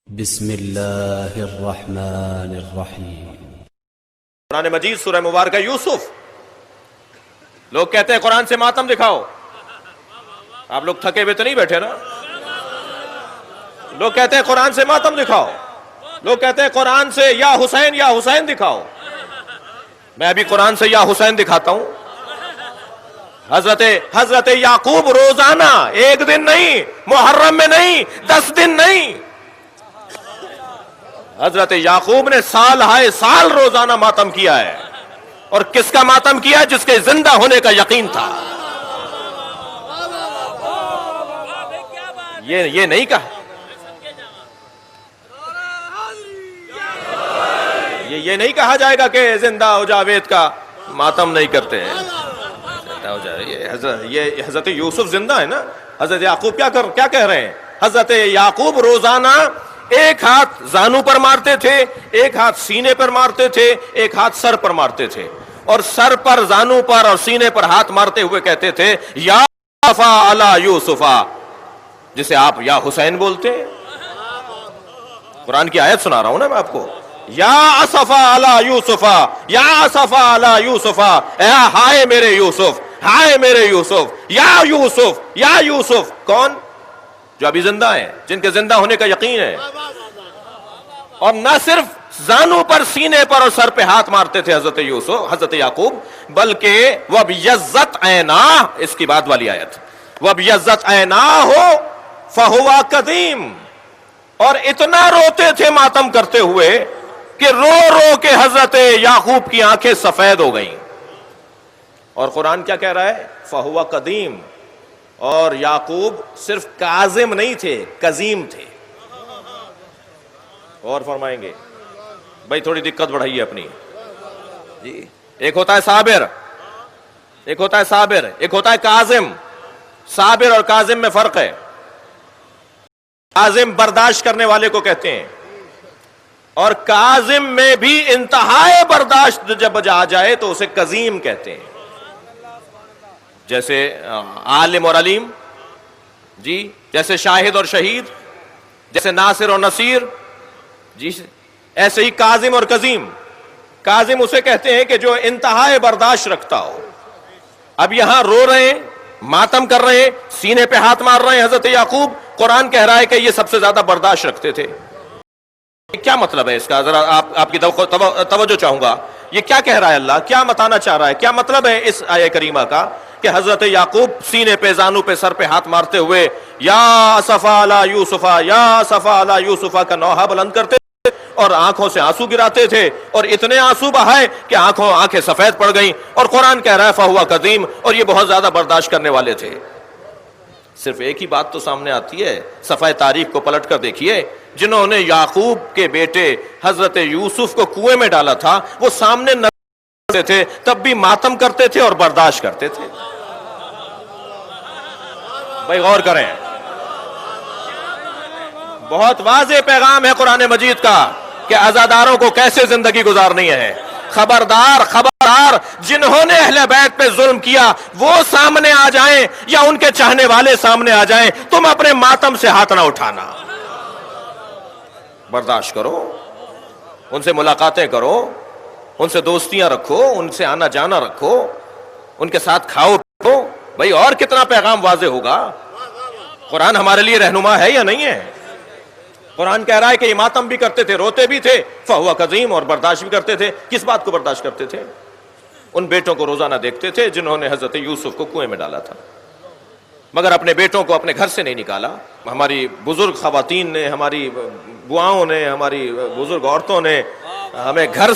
بسم اللہ الرحمن الرحیم۔ قرآن مجید سورہ مبارکہ یوسف۔ لوگ کہتے ہیں قرآن سے ماتم دکھاؤ۔ آپ لوگ تھکے ہوئے تو نہیں بیٹھے نا؟ لوگ کہتے ہیں قرآن سے ماتم دکھاؤ، لوگ کہتے ہیں قرآن سے یا حسین دکھاؤ۔ میں ابھی قرآن سے یا حسین دکھاتا ہوں۔ حضرت یعقوب روزانہ، ایک دن نہیں، محرم میں نہیں، 10 دن نہیں، حضرت یعقوب نے سال ہائے سال روزانہ ماتم کیا ہے۔ اور کس کا ماتم کیا ہے؟ جس کے زندہ ہونے کا یقین تھا۔ یہ نہیں کہا، یہ نہیں کہا جائے گا کہ زندہ ہو جاوید کا ماتم نہیں کرتے ہیں۔ یہ حضرت یوسف زندہ ہے نا۔ حضرت یعقوب کیا کہہ رہے ہیں؟ حضرت یعقوب روزانہ ایک ہاتھ زانو پر مارتے تھے، ایک ہاتھ سینے پر مارتے تھے، ایک ہاتھ سر پر مارتے تھے، اور سر پر، زانو پر اور سینے پر ہاتھ مارتے ہوئے کہتے تھے یا اسفا علی یوسفا، جسے آپ یا حسین بولتے ہیں۔ قرآن کی آیت سنا رہا ہوں نا میں آپ کو۔ یا اسفا علی یوسفا، یا اسفا علی یوسفا، اے ہائے میرے یوسف، ہائے میرے یوسف، یا یوسف، یا یوسف۔ کون؟ جو ابھی زندہ ہیں، جن کے زندہ ہونے کا یقین ہے۔ اور نہ صرف زانو پر، سینے پر اور سر پہ ہاتھ مارتے تھے حضرت یعقوب، بلکہ وَبْيَضَّتْ عَيْنَاهُ، اس کی بعد والی آیت، وَبْيَضَّتْ عَيْنَاهُ فَهُوَ قَدِيمٌ، اور اتنا روتے تھے ماتم کرتے ہوئے کہ رو رو کے حضرت یعقوب کی آنکھیں سفید ہو گئیں۔ اور قرآن کیا کہہ رہا ہے؟ فَهُوَ قَدِيمٌ۔ اور یعقوب صرف کاظم نہیں تھے، قزیم تھے۔ اور فرمائیں گے بھائی تھوڑی دقت بڑھائی ہے اپنی جی۔ ایک ہوتا ہے صابر، ایک ہوتا ہے صابر، ایک ہوتا ہے کاظم۔ صابر اور کاظم میں فرق ہے۔ کاظم برداشت کرنے والے کو کہتے ہیں، اور کاظم میں بھی انتہائی برداشت جب آ جائے تو اسے قزیم کہتے ہیں۔ جیسے عالم اور علیم جی، جیسے شاہد اور شہید، جیسے ناصر اور نصیر جی، ایسے ہی کاظم اور قزیم۔ کاظم اسے کہتے ہیں کہ جو انتہائی برداشت رکھتا ہو۔ اب یہاں رو رہے ہیں، ماتم کر رہے ہیں، سینے پہ ہاتھ مار رہے ہیں حضرت یعقوب۔ قرآن کہہ رہا ہے کہ یہ سب سے زیادہ برداشت رکھتے تھے۔ کیا مطلب ہے اس کا؟ ذرا آپ کی توجہ چاہوں گا۔ یہ کیا کہہ رہا ہے اللہ؟ کیا بتانا چاہ رہا ہے؟ کیا مطلب ہے اس آیہ کریمہ کا کہ حضرت یعقوب سینے پہ، زانو پہ، سر پہ ہاتھ مارتے ہوئے یا اسفا علی یوسفا، یا اسفا علی یوسفا کا نوحہ بلند کرتے تھے اور آنکھوں سے آنسو گراتے تھے، اور اتنے آنسو بہائے کہ آنکھیں سفید پڑ گئیں۔ اور قرآن کہہ رہا ہے فہو قدیم، اور یہ بہت زیادہ برداشت کرنے والے تھے۔ صرف ایک ہی بات تو سامنے آتی ہے، صفحہ تاریخ کو پلٹ کر دیکھیے، جنہوں نے یعقوب کے بیٹے حضرت یوسف کو کنویں میں ڈالا تھا، وہ سامنے نہ تھے، تب بھی ماتم کرتے تھے اور برداشت کرتے تھے۔ بھائی غور کریں، بہت واضح پیغام ہے قرآن مجید کا کہ عزاداروں کو کیسے زندگی گزارنی ہے۔ خبردار خبردار، جنہوں نے اہل بیت پہ ظلم کیا وہ سامنے آ جائیں یا ان کے چاہنے والے سامنے آ جائیں، تم اپنے ماتم سے ہاتھ نہ اٹھانا۔ برداشت کرو، ان سے ملاقاتیں کرو، ان سے دوستیاں رکھو، ان سے آنا جانا رکھو، ان کے ساتھ کھاؤ پیو۔ بھائی اور کتنا پیغام واضح ہوگا؟ قرآن ہمارے لیے رہنما ہے یا نہیں ہے؟ قرآن کہہ رہا ہے کہ یہ ماتم بھی کرتے تھے، روتے بھی تھے، فہو قدیم، اور برداشت بھی کرتے تھے۔ کس بات کو برداشت کرتے تھے؟ ان بیٹوں کو روزانہ دیکھتے تھے جنہوں نے حضرت یوسف کو کنویں میں ڈالا تھا، مگر اپنے بیٹوں کو اپنے گھر سے نہیں نکالا۔ ہماری بزرگ خواتین نے، ہماری بواؤں نے، ہماری بزرگ عورتوں نے ہمیں گھر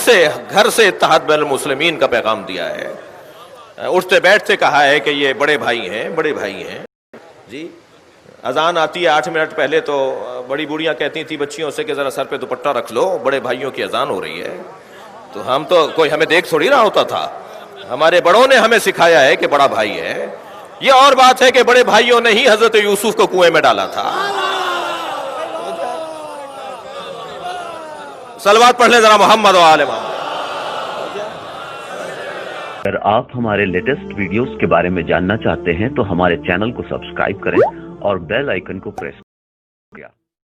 سے اتحاد بین المسلمین کا پیغام دیا ہے۔ اٹھتے بیٹھتے کہا ہے کہ یہ بڑے بھائی ہیں، بڑے بھائی ہیں جی۔ اذان آتی ہے 8 منٹ پہلے تو بڑی بوڑھیاں کہتی تھی بچیوں سے کہ ذرا سر پہ دوپٹہ رکھ لو، بڑے بھائیوں کی اذان ہو رہی ہے۔ تو ہم تو کوئی ہمیں دیکھ تھوڑی رہا ہوتا تھا، ہمارے بڑوں نے ہمیں سکھایا ہے کہ بڑا بھائی ہے۔ یہ اور بات ہے کہ بڑے بھائیوں نے ہی حضرت یوسف کو کنویں میں ڈالا تھا۔ صلوات پڑھ لیں ذرا محمد و آل محمد۔ اگر آپ ہمارے لیٹسٹ ویڈیوز کے بارے میں جاننا چاہتے ہیں تو ہمارے چینل کو سبسکرائب کریں اور بیل آئیکن کو پریس کریں۔